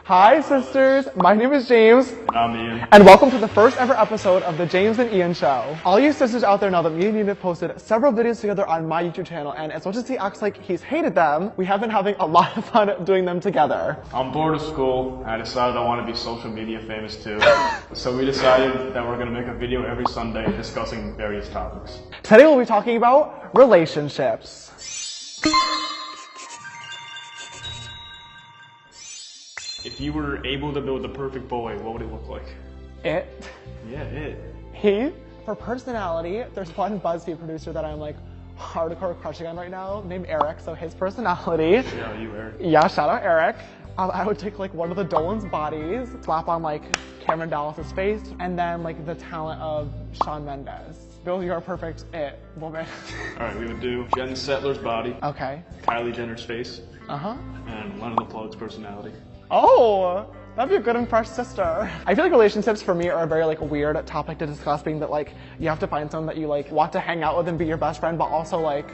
Hi sisters, my name is James. And I'm Ian. And welcome to the first ever episode of the James and Ian Show. All you sisters out there know that me and Ian have posted several videos together on my YouTube channel, and as much as he acts like he's hated them, we have been having a lot of fun doing them together. I'm bored of school, and I decided I want to be social media famous too. So we decided that we're going to make a video every Sunday discussing various topics. Today we'll be talking about relationships. If you were able to build the perfect boy, what would it look like? It. Yeah, it. He. For personality, there's one BuzzFeed producer that I'm like hardcore crushing on right now named Eric, so his personality. Yeah, you, Eric. Yeah, shout out Eric. I would take like one of the Dolan's bodies, slap on like Cameron Dallas's face, and then like the talent of Shawn Mendes. Build your perfect it woman. Alright, we would do Jen Settler's body, Okay. Kylie Jenner's face, Uh-huh. and Leonard LaPlaud's personality. Oh, that'd be a good and fresh sister. I feel like relationships for me are a very like weird topic to discuss, being that like you have to find someone that you like want to hang out with and be your best friend, but also like,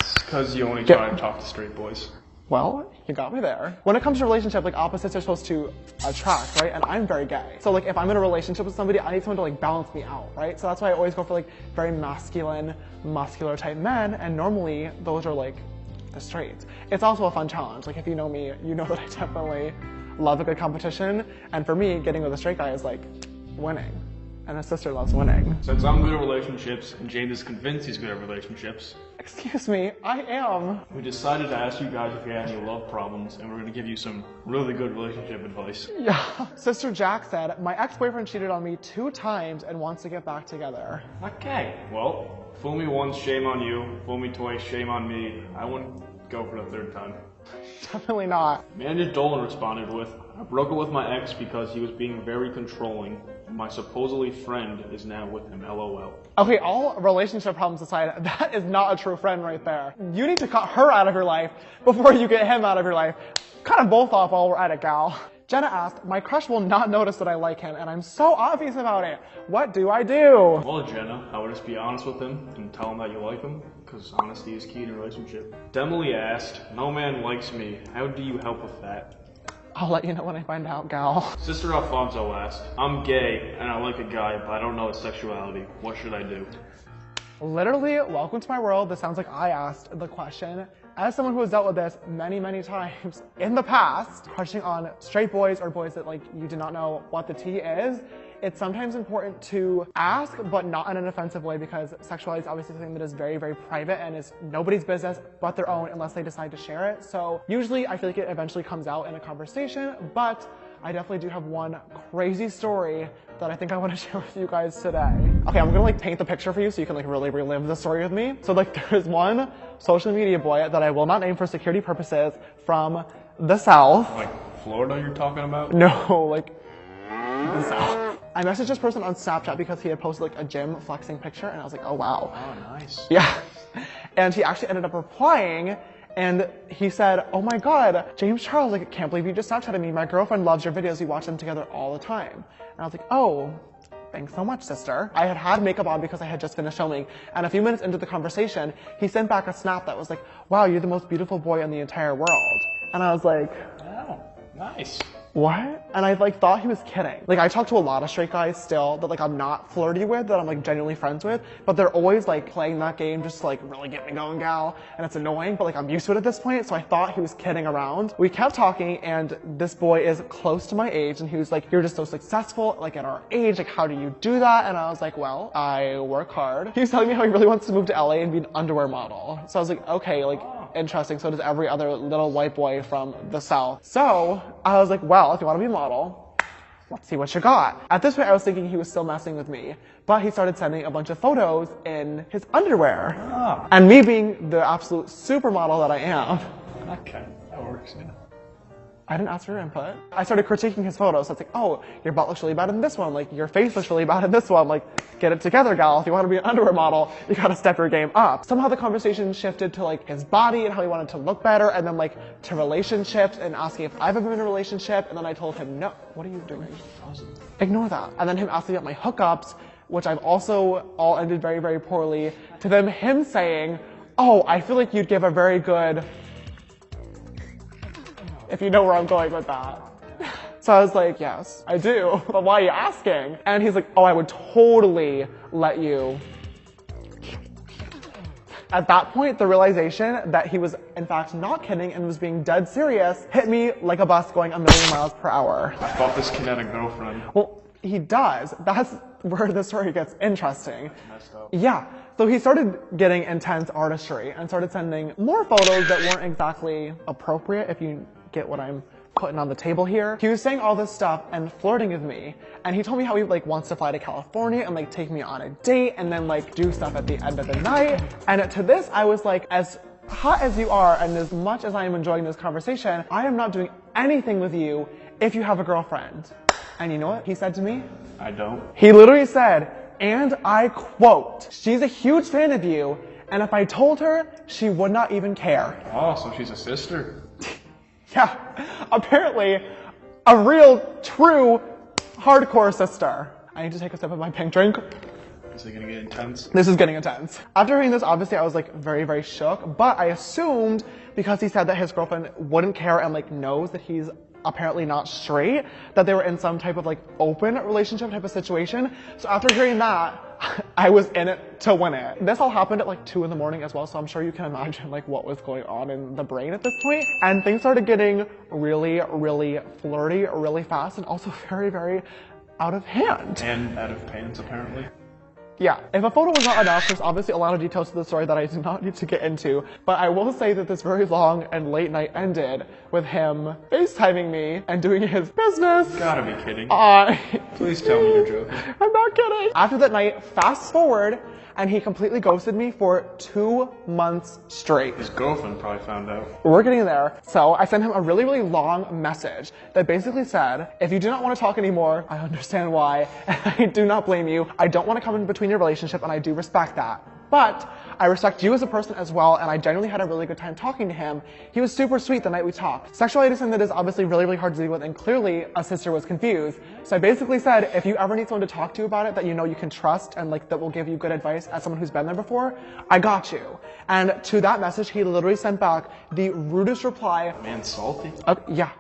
It's because you only try to talk to straight boys. well, you got me there. When it comes to relationship, like opposites are supposed to attract, right? And I'm very gay. So like if I'm in a relationship with somebody, I need someone to like balance me out, right? So that's why I always go for like very masculine, muscular type men, and normally those are like the straights. It's also a fun challenge. Like if you know me, you know that I definitely love a good competition. And for me, getting with a straight guy is like winning. And a sister loves winning. Since I'm good at relationships, and James is convinced he's good at relationships, Excuse me, I am. we decided to ask you guys if you had any love problems, and we're going to give you some really good relationship advice. Yeah. Sister Jack said, my ex-boyfriend cheated on me 2 times and wants to get back together. Okay. Well, fool me once, shame on you. Fool me twice, shame on me. I wouldn't go for the 3rd time. Definitely not. Manager Dolan responded with, I broke up with my ex because he was being very controlling. My supposedly friend is now with him, LOL. Okay, all relationship problems aside, that is not a true friend right there. You need to cut her out of your life before you get him out of your life. Cut them both off while we're at it, gal. Jenna asked, my crush will not notice that I like him, and I'm so obvious about it. What do I do? Well, Jenna, I would just be honest with him and tell him that you like him, because honesty is key in a relationship. Demily asked, no man likes me. How do you help with that? I'll let you know when I find out, gal. Sister Alfonso asked, I'm gay and I like a guy, but I don't know his sexuality. What should I do? Literally, welcome to my world. This sounds like I asked the question. As someone who has dealt with this many, many times in the past, crushing on straight boys or boys that like you do not know what the tea is, it's sometimes important to ask, but not in an offensive way, because sexuality is obviously something that is very, very private and is nobody's business but their own unless they decide to share it. So usually I feel like it eventually comes out in a conversation, but I definitely do have one crazy story that I think I want to share with you guys today. Okay, I'm gonna like paint the picture for you so you can like really relive the story with me. So like there's one social media boy that I will not name for security purposes from the South. Like Florida you're talking about? No, like the South. I messaged this person on Snapchat because he had posted like a gym flexing picture, and I was like, oh wow. Oh, nice. Yeah. And he actually ended up replying, and he said, oh my god, James Charles, like, I can't believe you just Snapchatted me. My girlfriend loves your videos. We watch them together all the time. And I was like, oh, thanks so much, sister. I had makeup on because I had just finished filming, and a few minutes into the conversation, he sent back a snap that was like, wow, you're the most beautiful boy in the entire world. And I was like, Oh, nice. what? And I like thought he was kidding. Like I talk to a lot of straight guys still that like I'm not flirty with, that I'm like genuinely friends with, but they're always like playing that game just to like really get me going, gal, and it's annoying, but like I'm used to it at this point, so I thought he was kidding around. We kept talking, and this boy is close to my age, and he was like, you're just so successful, like at our age, like how do you do that? And I was like, well, I work hard. He was telling me how he really wants to move to LA and be an underwear model. So I was like, okay, like interesting. So does every other little white boy from the South. So I was like, well, if you want to be a model, let's see what you got. At this point, I was thinking he was still messing with me, but he started sending a bunch of photos in his underwear. Oh. And me being the absolute supermodel that I am, Okay, that works, yeah. I didn't ask for your input. I started critiquing his photos. So it's like, oh, your butt looks really bad in this one. Like, your face looks really bad in this one. Like, get it together, gal. If you want to be an underwear model, you gotta step your game up. Somehow the conversation shifted to like his body and how he wanted to look better, and then like to relationships and asking if I've ever been in a relationship, and then I told him, no, what are you doing? Ignore that. And then him asking about my hookups, which I've also all ended very, very poorly, to then him saying, oh, I feel like you'd give a very good if you know where I'm going with that. So I was like, yes, I do. But why are you asking? And he's like, oh, I would totally let you. At that point, the realization that he was in fact not kidding and was being dead serious hit me like a bus going 1,000,000 miles per hour. I thought this kid had a girlfriend. Well, he does. That's where the story gets interesting. Messed up. Yeah. So he started getting intense artistry and started sending more photos that weren't exactly appropriate, if you get what I'm putting on the table here. He was saying all this stuff and flirting with me, and he told me how he like wants to fly to California and like take me on a date and then like do stuff at the end of the night. And to this I was like, as hot as you are and as much as I am enjoying this conversation, I am not doing anything with you if you have a girlfriend. And you know what he said to me? I don't. He literally said, and I quote, she's a huge fan of you, and if I told her, she would not even care. Oh, so she's a sister. Yeah, apparently a real, true, hardcore sister. I need to take a sip of my pink drink. Is it gonna get intense? This is getting intense. After hearing this, obviously I was like very, very shook, but I assumed because he said that his girlfriend wouldn't care and like knows that he's apparently not straight, that they were in some type of like open relationship type of situation. So after hearing that, I was in it to win it. This all happened at like 2 in the morning as well, so I'm sure you can imagine like what was going on in the brain at this point. And things started getting really, really flirty, really fast, and also very, very out of hand. And out of pants, apparently. Yeah, if a photo was not enough, there's obviously a lot of details to the story that I do not need to get into, but I will say that this very long and late night ended with him FaceTiming me and doing his business. Gotta be kidding. Please tell me you're joking. I'm not kidding. After that night, fast forward, and he completely ghosted me for 2 months straight. His girlfriend probably found out. We're getting there. So I sent him a really, really long message that basically said, if you do not want to talk anymore, I understand why, and I do not blame you. I don't want to come in between your relationship, and I do respect that. But I respect you as a person as well, and I genuinely had a really good time talking to him. He was super sweet the night we talked. Sexuality is something that is obviously really, really hard to deal with, and clearly a sister was confused. So I basically said, if you ever need someone to talk to about it that you know you can trust and like that will give you good advice as someone who's been there before, I got you. And to that message, he literally sent back the rudest reply. Man, salty. Yeah.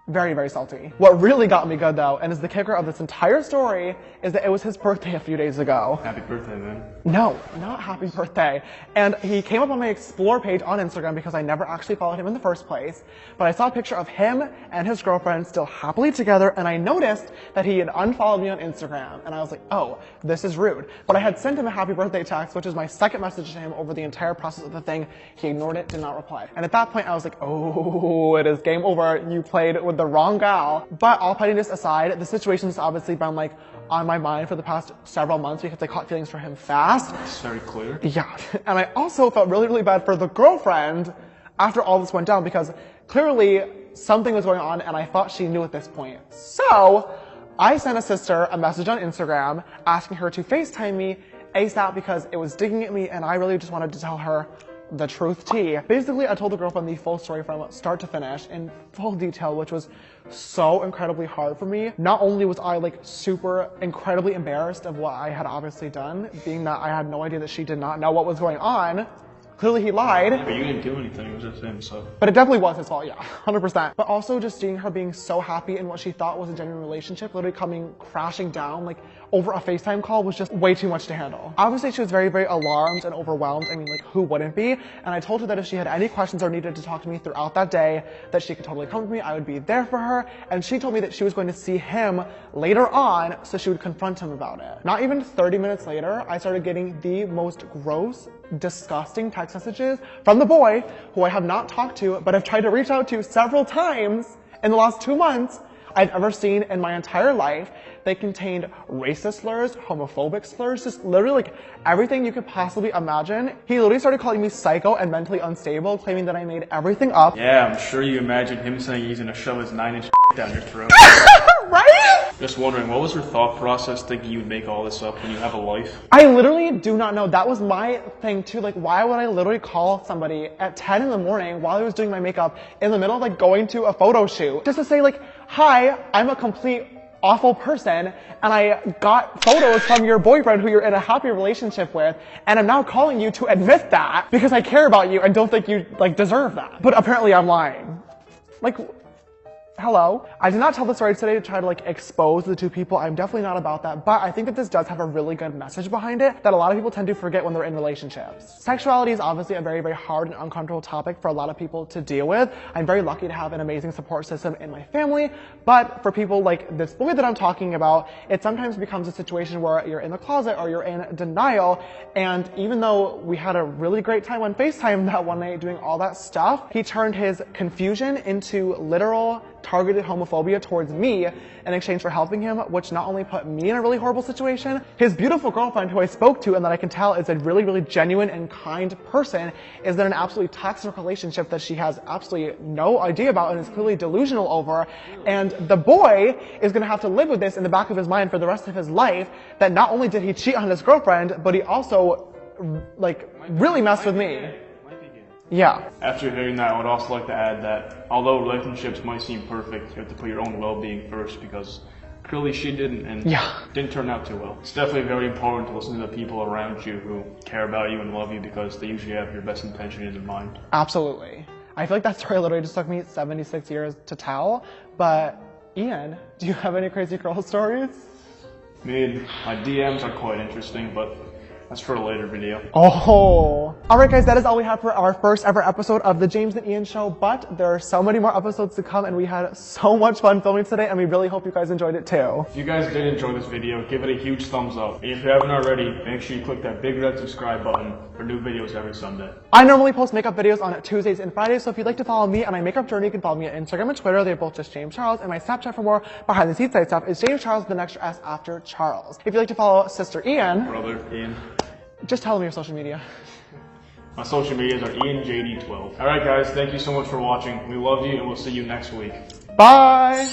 Very, very salty. What really got me good though, and is the kicker of this entire story, is that it was his birthday a few days ago. Happy birthday, man. No, not happy birthday. And he came up on my Explore page on Instagram because I never actually followed him in the first place. But I saw a picture of him and his girlfriend still happily together, and I noticed that he had unfollowed me on Instagram. And I was like, oh, this is rude. But I had sent him a happy birthday text, which is my second message to him over the entire process of the thing. He ignored it, did not reply. And at that point, I was like, oh, it is game over. You played with the wrong gal. But all pettiness aside, the situation's obviously been like on my mind for the past several months because I caught feelings for him fast. It's very clear. Yeah. And I also felt really, really bad for the girlfriend after all this went down because clearly something was going on and I thought she knew at this point. So I sent a sister a message on Instagram asking her to FaceTime me ASAP because it was digging at me and I really just wanted to tell her the truth tea. Basically, I told the girlfriend the full story from start to finish in full detail, which was so incredibly hard for me. Not only was I like super incredibly embarrassed of what I had obviously done, being that I had no idea that she did not know what was going on. Clearly he lied. But you didn't do anything, it was just him, so. But it definitely was his fault, yeah, 100%. But also just seeing her being so happy in what she thought was a genuine relationship, literally coming crashing down, like over a FaceTime call was just way too much to handle. Obviously she was very, very alarmed and overwhelmed. I mean, like who wouldn't be? And I told her that if she had any questions or needed to talk to me throughout that day, that she could totally come to me, I would be there for her. And she told me that she was going to see him later on, so she would confront him about it. Not even 30 minutes later, I started getting the most gross, disgusting text messages from the boy who I have not talked to, but have tried to reach out to several times in the last 2 months I've ever seen in my entire life. They contained racist slurs, homophobic slurs, just literally like everything you could possibly imagine. He literally started calling me psycho and mentally unstable, claiming that I made everything up. Yeah, I'm sure you imagine him saying he's gonna shove his 9-inch down your throat. Right? Just wondering, what was your thought process thinking you would make all this up when you have a life? I literally do not know. That was my thing too. Like, why would I literally call somebody at 10 in the morning while I was doing my makeup in the middle of like going to a photo shoot just to say like, hi, I'm a complete awful person and I got photos from your boyfriend who you're in a happy relationship with and I'm now calling you to admit that because I care about you and don't think you like deserve that. But apparently I'm lying. Like, hello. I did not tell the story today to try to like expose the two people. I'm definitely not about that, but I think that this does have a really good message behind it that a lot of people tend to forget when they're in relationships. Sexuality is obviously a very, very hard and uncomfortable topic for a lot of people to deal with. I'm very lucky to have an amazing support system in my family, but for people like this boy that I'm talking about, it sometimes becomes a situation where you're in the closet or you're in denial, and even though we had a really great time on FaceTime that one night doing all that stuff, he turned his confusion into literal targeted homophobia towards me in exchange for helping him, which not only put me in a really horrible situation, his beautiful girlfriend, who I spoke to and that I can tell is a really, really genuine and kind person, is in an absolutely toxic relationship that she has absolutely no idea about and is clearly delusional over. And the boy is going to have to live with this in the back of his mind for the rest of his life, that not only did he cheat on his girlfriend, but he also, like, really messed with me. Yeah. After hearing that, I would also like to add that although relationships might seem perfect, you have to put your own well-being first, because clearly she didn't, and didn't turn out too well. It's definitely very important to listen to the people around you who care about you and love you, because they usually have your best intentions in mind. Absolutely. I feel like that story literally just took me 76 years to tell, but Ian, do you have any crazy girl stories? I mean, my DMs are quite interesting, but that's for a later video. Oh. Alright guys, that is all we have for our first ever episode of the James and Ian Show, but there are so many more episodes to come and we had so much fun filming today and we really hope you guys enjoyed it too. If you guys did enjoy this video, give it a huge thumbs up. And if you haven't already, make sure you click that big red subscribe button for new videos every Sunday. I normally post makeup videos on Tuesdays and Fridays, so if you'd like to follow me on my makeup journey, you can follow me on Instagram and Twitter. They're both just James Charles, and my Snapchat for more behind the scenes side stuff is James Charles with an extra S after Charles. If you'd like to follow Sister Ian, Brother Ian. Just tell them your social media. My social medias are IanJD12. Alright guys, thank you so much for watching. We love you and we'll see you next week. Bye!